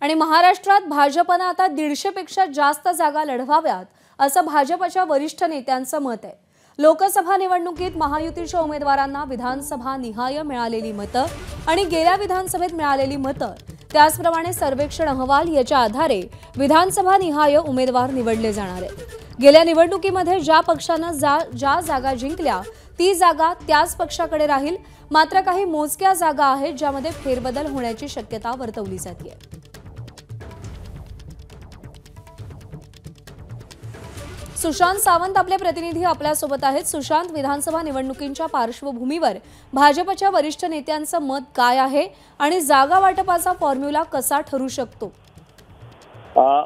आणि महाराष्ट्रात भाजपनं आता 150 पेक्षा जास्त जागा लढवाव्यात असं भाजपच्या वरिष्ठ नेत्यांचं मत आहे। लोकसभा निवडणुकीत महायुतीच्या उमेदवारांना विधानसभा निहाय मिळालेली मतं आणि गेल्या विधानसभेत मिळालेली मतं त्याचप्रमाणे सर्वेक्षण अहवाल याच्या आधारे विधानसभा निहाय उमेदवार निवडले जाणार आहेत। गेल्या निवडणुकीमध्ये ज्या पक्षानं ज्या जागा जिंकल्या ती जागा त्याच पक्षाकडे राहील, मात्र काही मोजक्या जागा आहेत ज्यामध्ये फेरबदल होण्याची शक्यता वर्तवली जाते। सुशांत सावंत आपले प्रतिनिधी आपल्यासोबत आहेत। सुशांत, विधानसभा निवडणुकींच्या पार्श्वभूमीवर भाजपच्या वरिष्ठ नेत्यांचं मत काय आहे आणि जागा वाटपाचा फॉर्म्युला कसा ठरू शकतो?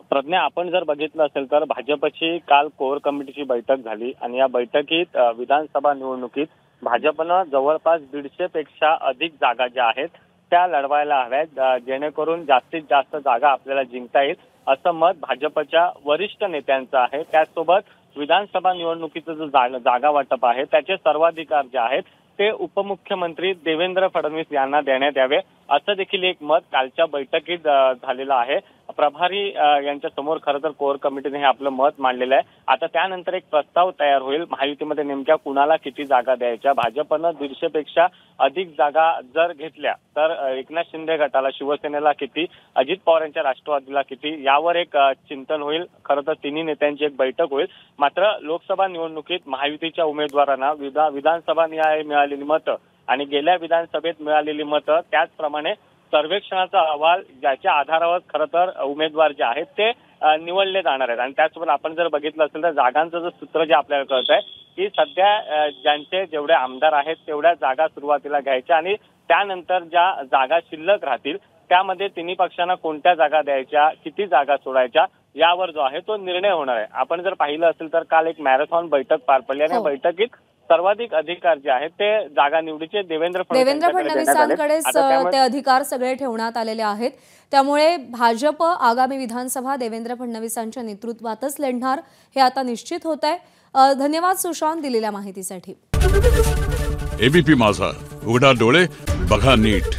प्रज्ञा, आपण जर बघितलं असेल तर भाजपची काल कोर कमिटीची बैठक झाली आणि या बैठकीत विधानसभा निवडणुकीत भाजपनं जवळपास 150 पेक्षा अधिक जागा ज्या आहेत त्या लढवायला हव्यात, जेणेकरून जास्तीत जास्त जागा आपल्याला जिंकता येईल असं मत भाजपच्या वरिष्ठ नेत्यांचं आहे। त्याचसोबत विधानसभा निवडणुकीचं जो जागा वाटप आहे त्याचे सर्वाधिकार जे आहेत ते उपमुख्यमंत्री देवेंद्र फडणवीस यांना देण्यात यावे असं देखील एक मत कालच्या बैठकीत झालेलं आहे। प्रभारी यांच्या समोर खरं तर कोर कमिटीने हे आपलं मत मांडलेलं आहे। आता त्यानंतर एक प्रस्ताव तयार होईल महायुतीमध्ये नेमक्या कुणाला किती जागा द्यायच्या। भाजपनं 150 पेक्षा अधिक जागा जर घेतल्या तर एकनाथ शिंदे गटाला, शिवसेनेला किती, अजित पवार यांच्या राष्ट्रवादीला किती, यावर एक चिंतन होईल। खरं तर तिन्ही नेत्यांची एक बैठक होईल। मात्र लोकसभा निवडणुकीत महायुतीच्या उमेदवारांना विधानसभा निहाय मिळालेली मतं आणि गेल्या विधानसभेत मिळालेली मतं त्याचप्रमाणे सर्वेक्षणाचा अहवाल ज्याच्या आधारावर खरं तर उमेदवार जे आहेत ते निवडले जाणार आहेत। आणि त्याचबरोबर आपण जर बघितलं असेल तर जागांचं जे सूत्र जे आपल्याला कळत आहे की सध्या ज्यांचे जेवढे आमदार आहेत तेवढ्या जागा सुरुवातीला घ्यायच्या आणि त्यानंतर ज्या जागा शिल्लक राहतील त्यामध्ये तिन्ही पक्षांना कोणत्या जागा द्यायच्या, किती जागा सोडायच्या यावर जो आहे तो निर्णय होणार आहे। आपण जर पाहिलं असेल तर काल एक मॅरेथॉन बैठक पार पडली आणि या बैठकीत सर्वाधिक अधिकार जे आहेत ते जागा निवडीचे देवेंद्र फडणवीसांकडेच ते अधिकार सगळे ठेवण्यात आलेले आहेत। त्यामुळे भाजप आगामी विधानसभा देवेंद्र फडणवीसांच्या नेतृत्वातच लढणार हे आता निश्चित होत आहे। धन्यवाद सुशांत दिलेल्या माहितीसाठी। एबीपी माझा, उघडा डोळे बघा नीट।